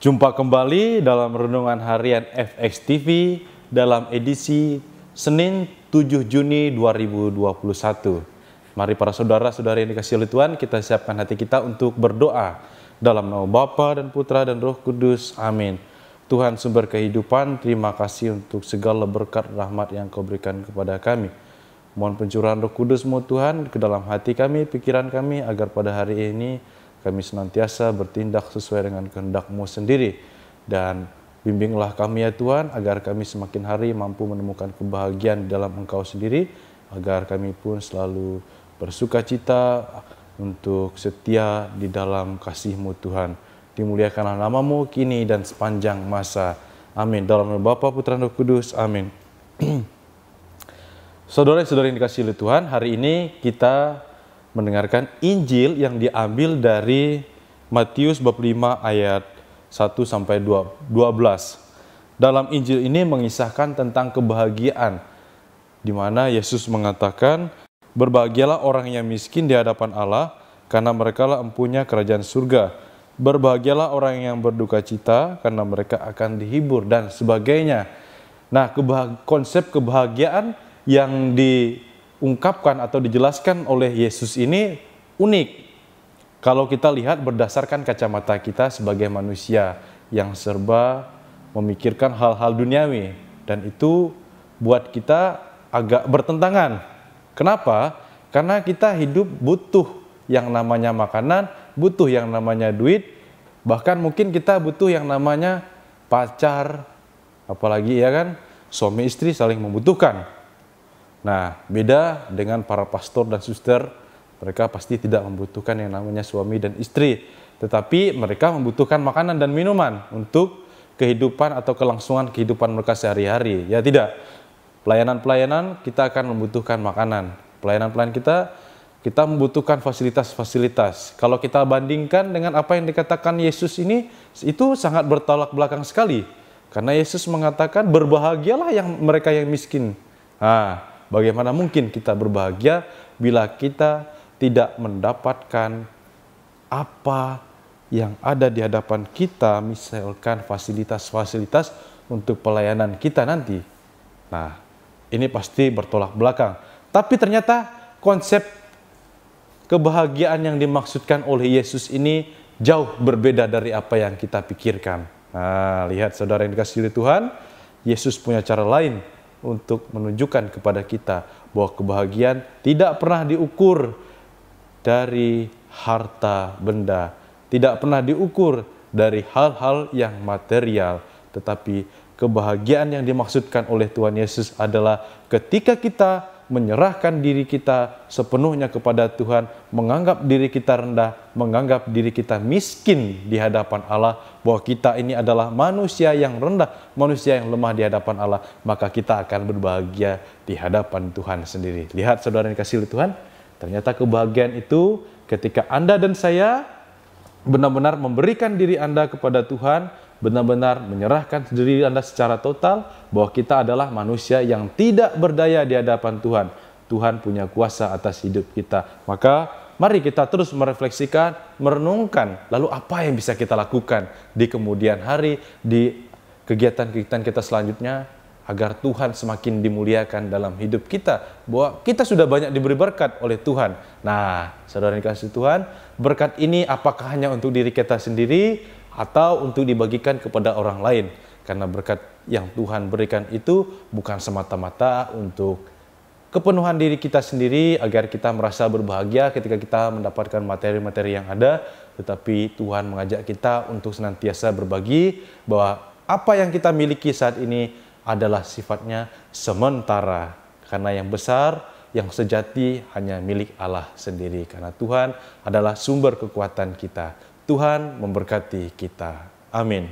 Jumpa kembali dalam Renungan Harian FX TV dalam edisi Senin 7 Juni 2021. Mari para saudara-saudari yang dikasihi oleh Tuhan, kita siapkan hati kita untuk berdoa dalam nama Bapa dan Putra dan Roh Kudus. Amin. Tuhan sumber kehidupan, terima kasih untuk segala berkat rahmat yang Kau berikan kepada kami. Mohon pencurahan Roh Kudus-Mu Tuhan ke dalam hati kami, pikiran kami, agar pada hari ini kami senantiasa bertindak sesuai dengan kehendak-Mu sendiri. Dan bimbinglah kami ya Tuhan, agar kami semakin hari mampu menemukan kebahagiaan dalam Engkau sendiri, agar kami pun selalu bersuka cita untuk setia di dalam kasih-Mu Tuhan. Dimuliakanlah nama-Mu kini dan sepanjang masa. Amin. Dalam nama Bapa, Putra, dan Roh Kudus. Amin. Saudara-saudari yang dikasihi oleh Tuhan, hari ini kita mendengarkan Injil yang diambil dari Matius bab 5 ayat 1 sampai 12. Dalam Injil ini mengisahkan tentang kebahagiaan, di mana Yesus mengatakan, "Berbahagialah orang yang miskin di hadapan Allah, karena merekalah empunya kerajaan surga. Berbahagialah orang yang berduka cita, karena mereka akan dihibur," dan sebagainya. Nah, konsep kebahagiaan yang diungkapkan atau dijelaskan oleh Yesus ini unik. Kalau kita lihat berdasarkan kacamata kita sebagai manusia yang serba memikirkan hal-hal duniawi, dan itu buat kita agak bertentangan. Kenapa? Karena kita hidup butuh yang namanya makanan, butuh yang namanya duit, bahkan mungkin kita butuh yang namanya pacar, apalagi ya kan, suami istri saling membutuhkan. Nah, beda dengan para pastor dan suster, mereka pasti tidak membutuhkan yang namanya suami dan istri, tetapi mereka membutuhkan makanan dan minuman untuk kehidupan atau kelangsungan kehidupan mereka sehari-hari. Ya tidak, pelayanan-pelayanan kita akan membutuhkan makanan, pelayanan-pelayanan kita membutuhkan fasilitas-fasilitas. Kalau kita bandingkan dengan apa yang dikatakan Yesus ini, itu sangat bertolak belakang sekali. Karena Yesus mengatakan, berbahagialah mereka yang miskin. Nah, bagaimana mungkin kita berbahagia bila kita tidak mendapatkan apa yang ada di hadapan kita, misalkan fasilitas-fasilitas untuk pelayanan kita nanti. Nah, ini pasti bertolak belakang. Tapi ternyata konsep kebahagiaan yang dimaksudkan oleh Yesus ini jauh berbeda dari apa yang kita pikirkan. Nah, lihat saudara yang dikasihi Tuhan, Yesus punya cara lain untuk menunjukkan kepada kita bahwa kebahagiaan tidak pernah diukur dari harta benda, tidak pernah diukur dari hal-hal yang material, tetapi kebahagiaan yang dimaksudkan oleh Tuhan Yesus adalah ketika kita menyerahkan diri kita sepenuhnya kepada Tuhan, menganggap diri kita rendah, menganggap diri kita miskin di hadapan Allah, bahwa kita ini adalah manusia yang rendah, manusia yang lemah di hadapan Allah, maka kita akan berbahagia di hadapan Tuhan sendiri. Lihat saudara yang dikasihi Tuhan, ternyata kebahagiaan itu ketika Anda dan saya benar-benar memberikan diri Anda kepada Tuhan, benar-benar menyerahkan diri Anda secara total, bahwa kita adalah manusia yang tidak berdaya di hadapan Tuhan. Tuhan punya kuasa atas hidup kita. Maka mari kita terus merefleksikan, merenungkan, lalu apa yang bisa kita lakukan di kemudian hari, di kegiatan-kegiatan kita selanjutnya, agar Tuhan semakin dimuliakan dalam hidup kita, bahwa kita sudah banyak diberi berkat oleh Tuhan. Nah, saudara yang dikasihi Tuhan, berkat ini apakah hanya untuk diri kita sendiri atau untuk dibagikan kepada orang lain? Karena berkat yang Tuhan berikan itu bukan semata-mata untuk kepenuhan diri kita sendiri, agar kita merasa berbahagia ketika kita mendapatkan materi-materi yang ada, tetapi Tuhan mengajak kita untuk senantiasa berbagi, bahwa apa yang kita miliki saat ini adalah sifatnya sementara, karena yang besar, yang sejati hanya milik Allah sendiri, karena Tuhan adalah sumber kekuatan kita. Tuhan memberkati kita. Amin.